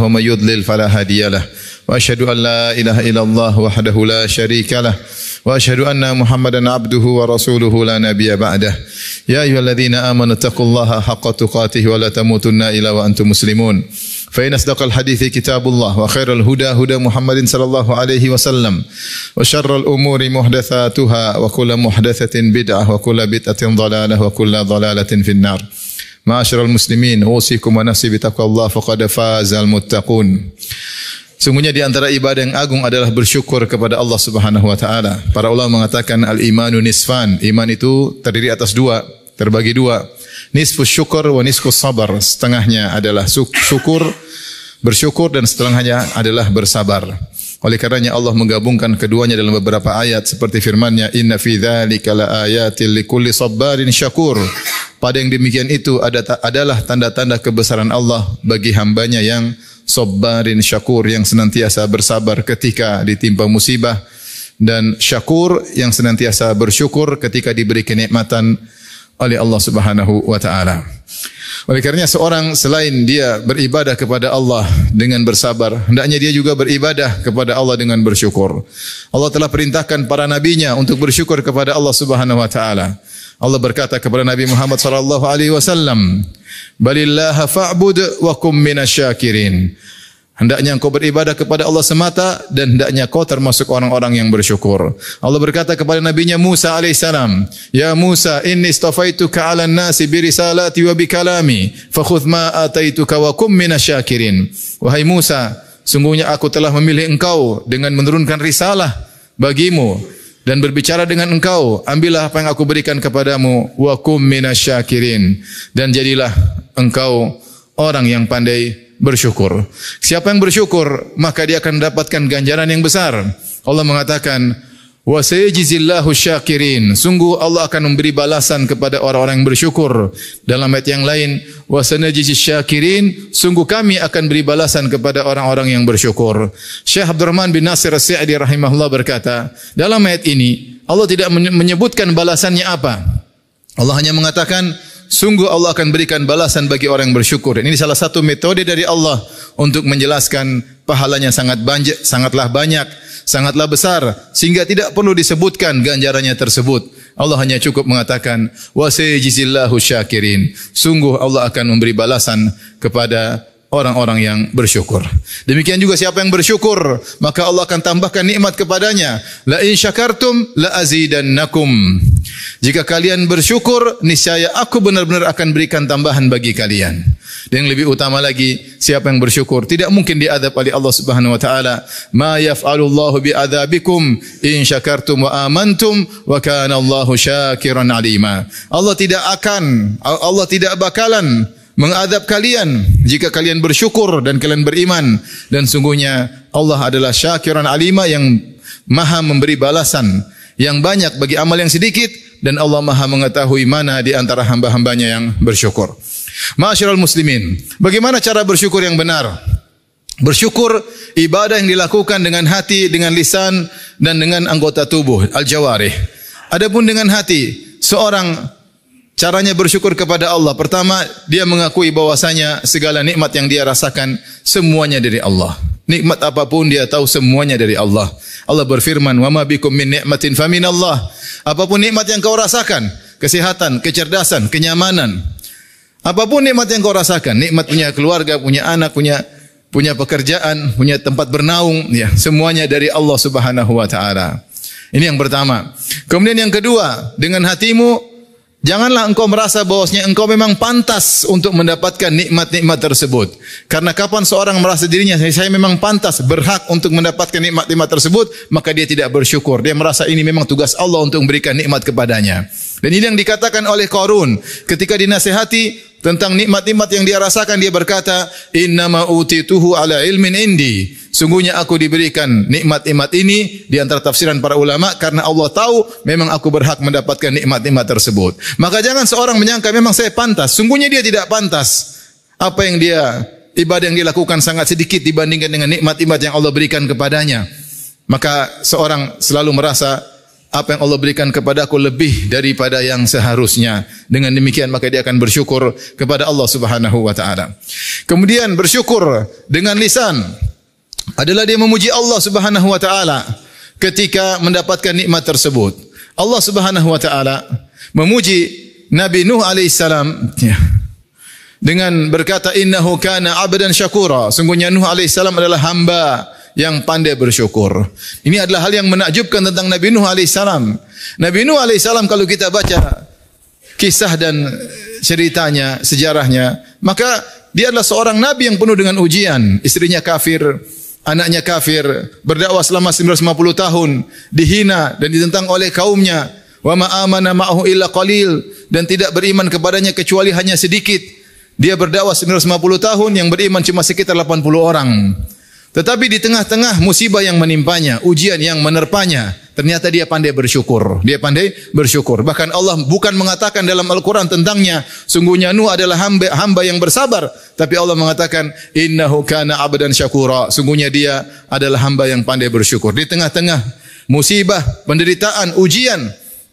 ومن يضلل فلا هادي له وأشهد أن لا إله إلا الله وحده لا شريك له وأشهد أن محمدا عبده ورسوله لا نبي بعده يا أيها الذين آمنوا اتقوا الله حق تقاته ولا تموتن إلا وأنتم مسلمون فإن أصدق الحديث كتاب الله وخير الهدى هدى محمد صلى الله عليه وسلم وشر الأمور محدثاتها وكل محدثة بدعة وكل بدعة ضلالة وكل ضلالة في النار معاشر المسلمين أوصيكم ونفسي بتقوى الله فقد فاز المتقون. Sungguhnya di antara ibadah yang agung adalah bersyukur kepada Allah Subhanahu wa taala. Para ulama mengatakan al-imanu nisfan. Iman itu terdiri atas dua, terbagi dua. Nisfus syukur wa nisfus sabar. Setengahnya adalah syukur, bersyukur dan setengahnya adalah bersabar. Oleh karenanya Allah menggabungkan keduanya dalam beberapa ayat seperti firman-Nya inna fi dzalika laayatil likulli sabarin syakur. Pada yang demikian itu adalah tanda-tanda kebesaran Allah bagi hambanya yang sabarin syakur, yang senantiasa bersabar ketika ditimpa musibah, dan syakur yang senantiasa bersyukur ketika diberi kenikmatan oleh Allah Subhanahu wa taala. Oleh karenanya seorang selain dia beribadah kepada Allah dengan bersabar, hendaknya dia juga beribadah kepada Allah dengan bersyukur. Allah telah perintahkan para nabinya untuk bersyukur kepada Allah Subhanahu wa taala. Allah berkata kepada Nabi Muhammad sallallahu alaihi wasallam, "Balillaha fa'bud wa kum minasyakirin." Hendaknya engkau beribadah kepada Allah semata dan hendaknya kau termasuk orang-orang yang bersyukur. Allah berkata kepada nabinya Musa alaihissalam, "Ya Musa, inni istafaituka 'alan nasi bi risalati wa bi kalami, fakhudh ma ataituka wa kum minasyakirin." Wahai Musa, sungguhnya aku telah memilih engkau dengan menurunkan risalah bagimu dan berbicara dengan engkau, ambillah apa yang aku berikan kepadamu, wa kum minasyakirin, dan jadilah engkau orang yang pandai bersyukur. Siapa yang bersyukur maka dia akan mendapatkan ganjaran yang besar. Allah mengatakan wa sayajzillahu syakirin. Sungguh Allah akan memberi balasan kepada orang-orang yang bersyukur. Dalam ayat yang lain wa sanajzis syakirin. Sungguh kami akan beri balasan kepada orang-orang yang bersyukur. Syekh Abdurrahman bin Nasir As-Sa'di rahimahullah berkata, dalam ayat ini Allah tidak menyebutkan balasannya apa. Allah hanya mengatakan sungguh Allah akan berikan balasan bagi orang yang bersyukur. Ini salah satu metode dari Allah untuk menjelaskan pahalanya sangatlah banyak, sangatlah besar, sehingga tidak perlu disebutkan ganjarannya tersebut. Allah hanya cukup mengatakan wa sayajzillahu syakirin. Sungguh Allah akan memberi balasan kepada orang-orang yang bersyukur. Demikian juga siapa yang bersyukur, maka Allah akan tambahkan nikmat kepadanya. La in syakartum la azidannakum. Jika kalian bersyukur, niscaya aku benar-benar akan berikan tambahan bagi kalian. Dan yang lebih utama lagi, siapa yang bersyukur tidak mungkin diadab oleh Allah Subhanahu wa taala. Ma yaf'alullahu bi'adzabikum in syakartum wa amantum wa kana Allahu syakiran alima. Allah tidak bakalan mengadab kalian jika kalian bersyukur dan kalian beriman, dan sungguhnya Allah adalah syakiran alima, yang maha memberi balasan yang banyak bagi amal yang sedikit, dan Allah maha mengetahui mana di antara hamba-hambanya yang bersyukur. Ma'asyiral muslimin, bagaimana cara bersyukur yang benar? Bersyukur ibadah yang dilakukan dengan hati, dengan lisan, dan dengan anggota tubuh, al-jawarih. Adapun dengan hati, seorang caranya bersyukur kepada Allah. Pertama, dia mengakui bahwasanya segala nikmat yang dia rasakan semuanya dari Allah. Nikmat apapun dia tahu semuanya dari Allah. Allah berfirman, "Wa ma bikum min nikmatin faminallah." Apapun nikmat yang kau rasakan, kesehatan, kecerdasan, kenyamanan, apapun nikmat yang kau rasakan, nikmat punya keluarga, punya anak, punya pekerjaan, punya tempat bernaung, ya, semuanya dari Allah Subhanahu wa taala. Ini yang pertama. Kemudian yang kedua, dengan hatimu janganlah engkau merasa bahwasanya engkau memang pantas untuk mendapatkan nikmat-nikmat tersebut. Karena kapan seorang merasa dirinya saya memang pantas, berhak untuk mendapatkan nikmat-nikmat tersebut, maka dia tidak bersyukur. Dia merasa ini memang tugas Allah untuk memberikan nikmat kepadanya. Dan ini yang dikatakan oleh Qarun ketika dinasihati tentang nikmat-nikmat yang dia rasakan, dia berkata, "Innama utituhu ala ilmin indi." Sungguhnya aku diberikan nikmat-nikmat ini di antara tafsiran para ulama karena Allah tahu memang aku berhak mendapatkan nikmat-nikmat tersebut. Maka jangan seorang menyangka memang saya pantas. Sungguhnya dia tidak pantas. Apa yang ibadah yang dia lakukan sangat sedikit dibandingkan dengan nikmat-nikmat yang Allah berikan kepadanya. Maka seorang selalu merasa apa yang Allah berikan kepadaku lebih daripada yang seharusnya. Dengan demikian maka dia akan bersyukur kepada Allah Subhanahu wa taala. Kemudian bersyukur dengan lisan adalah dia memuji Allah Subhanahu wa taala ketika mendapatkan nikmat tersebut. Allah Subhanahu wa taala memuji Nabi Nuh alaihissalam dengan berkata innahu kana 'abdan syakura. Sungguhnya Nuh alaihissalam adalah hamba yang pandai bersyukur. Ini adalah hal yang menakjubkan tentang Nabi Nuh alaihissalam. Nabi Nuh alaihissalam kalau kita baca kisah dan ceritanya, sejarahnya, maka dia adalah seorang nabi yang penuh dengan ujian. Istrinya kafir, anaknya kafir, berdakwah selama 950 tahun, dihina dan ditentang oleh kaumnya. Wa ma amana ma'ahu illa qalil, dan tidak beriman kepadanya kecuali hanya sedikit. Dia berdakwah 950 tahun, yang beriman cuma sekitar 80 orang. Tetapi di tengah-tengah musibah yang menimpanya, ujian yang menerpanya, ternyata dia pandai bersyukur. Dia pandai bersyukur. Bahkan Allah bukan mengatakan dalam Al-Quran tentangnya, sungguhnya Nuh adalah hamba yang bersabar. Tapi Allah mengatakan, innahu kana 'abdan syakura. Sungguhnya dia adalah hamba yang pandai bersyukur. Di tengah-tengah musibah, penderitaan, ujian,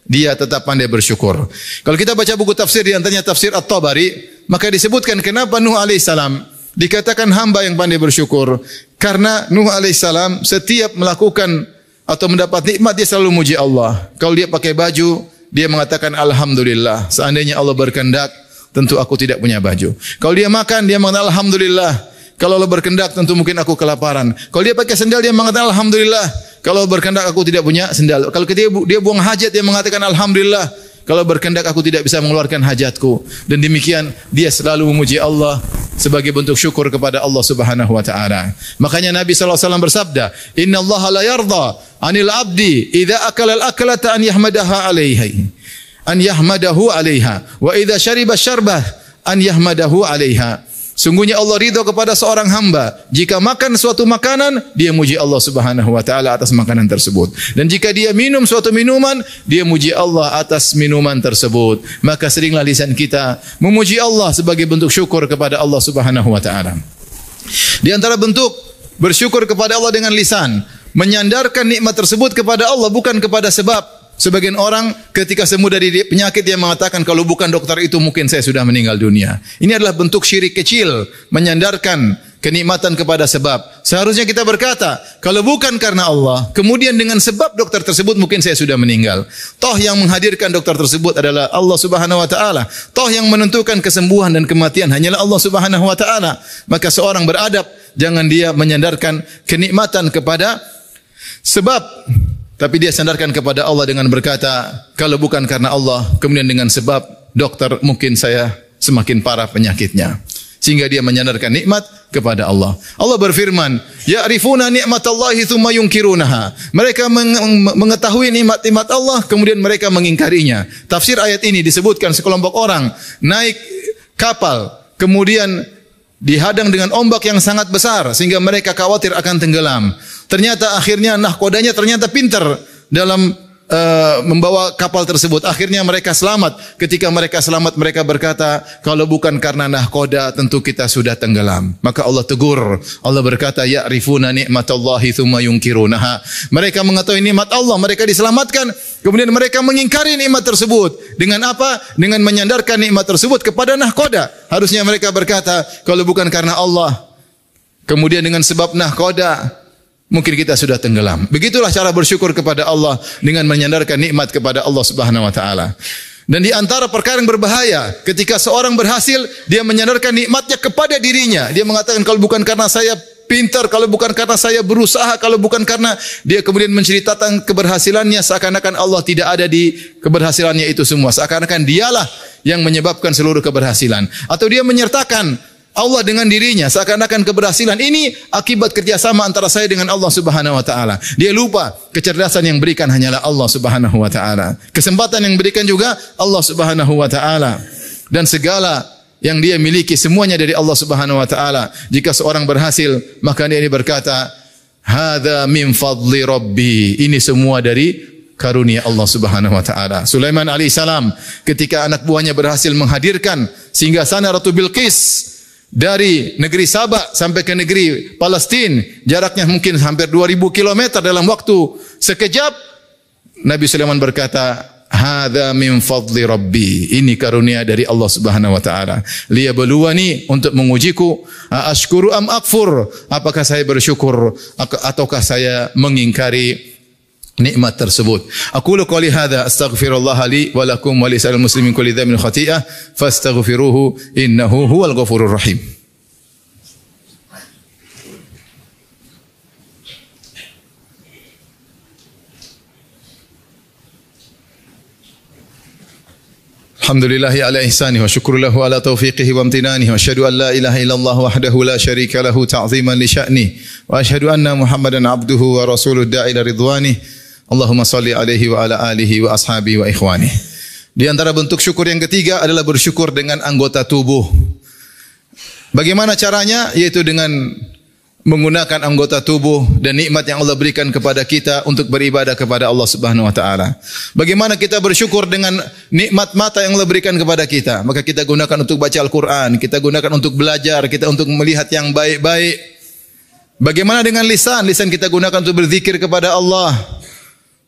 dia tetap pandai bersyukur. Kalau kita baca buku tafsir, di antaranya tafsir At-Tabari, maka disebutkan kenapa Nuh alaihissalam dikatakan hamba yang pandai bersyukur. Karena Nuh alaihissalam setiap melakukan atau mendapat nikmat dia selalu muji Allah. Kalau dia pakai baju, dia mengatakan alhamdulillah. Seandainya Allah berkehendak, tentu aku tidak punya baju. Kalau dia makan, dia mengatakan alhamdulillah. Kalau Allah berkehendak, tentu mungkin aku kelaparan. Kalau dia pakai sendal, dia mengatakan alhamdulillah. Kalau berkehendak aku tidak punya sendal. Kalau dia buang hajat, dia mengatakan alhamdulillah. Kalau berkehendak aku tidak bisa mengeluarkan hajatku. Dan demikian dia selalu memuji Allah sebagai bentuk syukur kepada Allah Subhanahu wa taala. Makanya Nabi sallallahu alaihi wasallam bersabda, "Innallaha la yarda 'anil 'abdi idza akala al-aklata an yahmadaha 'alaihi." An yahmadahu 'alaiha wa idza syariba syarbah an yahmadahu 'alaiha. Sungguhnya Allah ridha kepada seorang hamba jika makan suatu makanan, dia muji Allah Subhanahu wa taala atas makanan tersebut. Dan jika dia minum suatu minuman, dia muji Allah atas minuman tersebut. Maka seringlah lisan kita memuji Allah sebagai bentuk syukur kepada Allah Subhanahu wa taala. Di antara bentuk bersyukur kepada Allah dengan lisan, menyandarkan nikmat tersebut kepada Allah, bukan kepada sebab. Sebagian orang ketika sembuh dari penyakit dia mengatakan kalau bukan dokter itu mungkin saya sudah meninggal dunia. Ini adalah bentuk syirik kecil, menyandarkan kenikmatan kepada sebab. Seharusnya kita berkata, kalau bukan karena Allah, kemudian dengan sebab dokter tersebut mungkin saya sudah meninggal. Toh yang menghadirkan dokter tersebut adalah Allah Subhanahu wa taala. Toh yang menentukan kesembuhan dan kematian hanyalah Allah Subhanahu wa taala. Maka seorang beradab, jangan dia menyandarkan kenikmatan kepada sebab, tapi dia sandarkan kepada Allah dengan berkata, kalau bukan karena Allah, kemudian dengan sebab dokter mungkin saya semakin parah penyakitnya. Sehingga dia menyandarkan nikmat kepada Allah. Allah berfirman, ya'rifuna ni'matallahi tsumma yunkirunaha. Mereka mengetahui nikmat-nikmat Allah, kemudian mereka mengingkarinya. Tafsir ayat ini disebutkan sekelompok orang naik kapal, kemudian dihadang dengan ombak yang sangat besar sehingga mereka khawatir akan tenggelam. Ternyata akhirnya nahkodanya ternyata pintar dalam membawa kapal tersebut. Akhirnya mereka selamat. Ketika mereka selamat, mereka berkata, kalau bukan karena nahkoda, tentu kita sudah tenggelam. Maka Allah tegur. Allah berkata, ya'rifuna ni'matallahi tsumma yunkirunaha. Mereka mengetahui nikmat Allah, mereka diselamatkan, kemudian mereka mengingkari nikmat tersebut. Dengan apa? Dengan menyandarkan nikmat tersebut kepada nahkoda. Harusnya mereka berkata, kalau bukan karena Allah, kemudian dengan sebab nahkoda, mungkin kita sudah tenggelam. Begitulah cara bersyukur kepada Allah dengan menyandarkan nikmat kepada Allah Subhanahu wa taala. Dan di antara perkara yang berbahaya ketika seorang berhasil, dia menyandarkan nikmatnya kepada dirinya. Dia mengatakan kalau bukan karena saya pintar, kalau bukan karena saya berusaha, kalau bukan karena dia kemudian menceritakan keberhasilannya, seakan-akan Allah tidak ada di keberhasilannya itu semua. Seakan-akan dialah yang menyebabkan seluruh keberhasilan. Atau dia menyertakan Allah dengan dirinya, seakan-akan keberhasilan ini akibat kerjasama antara saya dengan Allah Subhanahu wa taala. Dia lupa kecerdasan yang berikan hanyalah Allah Subhanahu wa taala. Kesempatan yang berikan juga Allah Subhanahu wa taala. Dan segala yang dia miliki semuanya dari Allah Subhanahu wa taala. Jika seorang berhasil, maka dia berkata, "Hadza min fadli Rabbi." Ini semua dari karunia Allah Subhanahu wa taala. Sulaiman alaihissalam ketika anak buahnya berhasil menghadirkan singgasana Ratu Bilqis dari negeri Sabak sampai ke negeri Palestina, jaraknya mungkin hampir 2000 km dalam waktu sekejap, Nabi Sulaiman berkata, "Hadza min fadli Rabbi." Ini karunia dari Allah Subhanahu wa taala. Liyabluwani, untuk mengujiku, ashkuru am akfur? Apakah saya bersyukur ataukah saya mengingkari nikmat tersebut. Aqulu qouli hadza astaghfirullah li wa lakum wa lisal muslimin kulli dhanbin khati'ah fastaghfiruhu innahu huwal ghafurur rahim. Alhamdulillahi ala ihsanihi wa syukru lahu ala taufiqihi wa amtinanihi wa asyhadu an la ilaha illallah wahdahu la syarika lahu ta'ziman li sya'nihi wa asyhadu anna Muhammadan abduhu wa rasuluhu da'i ila ridwanihi. Allahumma salli alaihi wa ala alihi wa ashabihi wa ikhwani. Di antara bentuk syukur yang ketiga adalah bersyukur dengan anggota tubuh. Bagaimana caranya? Yaitu dengan menggunakan anggota tubuh dan nikmat yang Allah berikan kepada kita untuk beribadah kepada Allah Subhanahu wa taala. Bagaimana kita bersyukur dengan nikmat mata yang Allah berikan kepada kita? Maka kita gunakan untuk baca Al-Qur'an, kita gunakan untuk belajar, kita untuk melihat yang baik-baik. Bagaimana dengan lisan? Lisan kita gunakan untuk berzikir kepada Allah,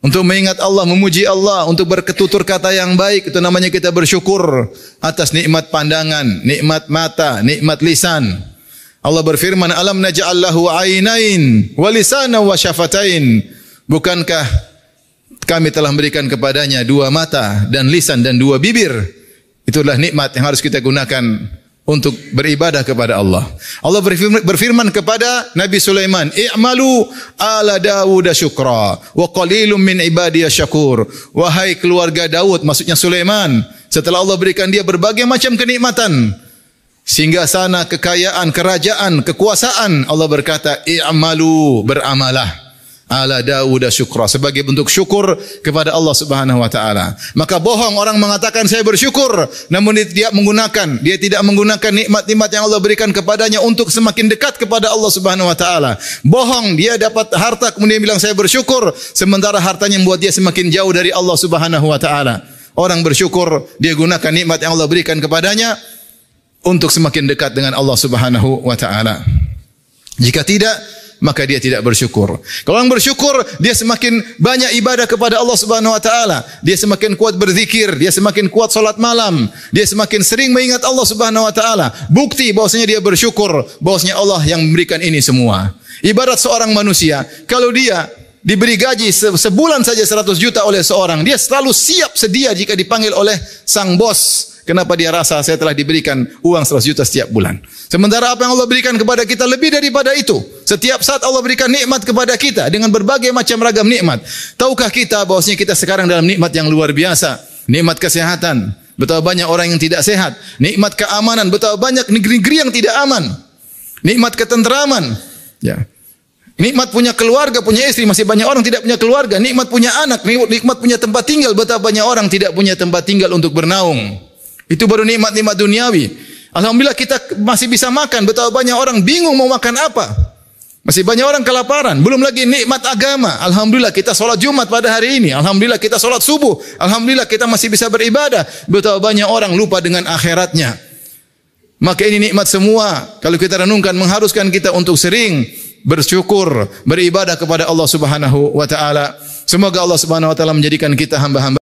untuk mengingat Allah, memuji Allah, untuk berketutur kata yang baik. Itu namanya kita bersyukur atas nikmat pandangan, nikmat mata, nikmat lisan. Allah berfirman, "Alam naj'al lahu 'ainain wa lisanan wa syafatain." Bukankah kami telah memberikan kepadanya dua mata dan lisan dan dua bibir? Itulah nikmat yang harus kita gunakan untuk beribadah kepada Allah. Allah berfirman kepada Nabi Sulaiman, "I'malu ala Dawud syukra wa qalilum min ibadiyasy syakur." Wahai keluarga Daud, maksudnya Sulaiman, setelah Allah berikan dia berbagai macam kenikmatan, singgasana, kekayaan, kerajaan, kekuasaan, Allah berkata, "I'malu," beramalah, ala Dawud syukra, sebagai bentuk syukur kepada Allah Subhanahu wa taala. Maka bohong orang mengatakan saya bersyukur, namun dia tidak menggunakan nikmat-nikmat yang Allah berikan kepadanya untuk semakin dekat kepada Allah Subhanahu wa taala. Bohong, dia dapat harta kemudian bilang saya bersyukur, sementara hartanya membuat dia semakin jauh dari Allah Subhanahu wa taala. Orang bersyukur, dia gunakan nikmat yang Allah berikan kepadanya untuk semakin dekat dengan Allah Subhanahu wa taala. Jika tidak, maka dia tidak bersyukur. Kalau orang bersyukur, dia semakin banyak ibadah kepada Allah Subhanahu wa taala. Dia semakin kuat berzikir, dia semakin kuat salat malam, dia semakin sering mengingat Allah Subhanahu wa taala. Bukti bahwasanya dia bersyukur, bahwasanya Allah yang memberikan ini semua. Ibarat seorang manusia, kalau dia diberi gaji sebulan saja 100 juta oleh seorang, dia selalu siap sedia jika dipanggil oleh sang bos. Kenapa dia rasa saya telah diberikan uang 100 juta setiap bulan? Sementara apa yang Allah berikan kepada kita lebih daripada itu. Setiap saat Allah berikan nikmat kepada kita dengan berbagai macam ragam nikmat. Tahukah kita bahwasanya kita sekarang dalam nikmat yang luar biasa? Nikmat kesehatan. Betapa banyak orang yang tidak sehat. Nikmat keamanan. Betapa banyak negeri-negeri yang tidak aman. Nikmat ketenteraman. Ya. Nikmat punya keluarga, punya istri. Masih banyak orang tidak punya keluarga. Nikmat punya anak. Nikmat punya tempat tinggal. Betapa banyak orang tidak punya tempat tinggal untuk bernaung. Itu baru nikmat-nikmat duniawi. Alhamdulillah kita masih bisa makan. Betapa banyak orang bingung mau makan apa. Masih banyak orang kelaparan. Belum lagi nikmat agama. Alhamdulillah kita sholat Jumat pada hari ini. Alhamdulillah kita sholat subuh. Alhamdulillah kita masih bisa beribadah. Betapa banyak orang lupa dengan akhiratnya. Maka ini nikmat semua. Kalau kita renungkan, mengharuskan kita untuk sering bersyukur, beribadah kepada Allah Subhanahu wa taala. Semoga Allah Subhanahu wa taala menjadikan kita hamba-hamba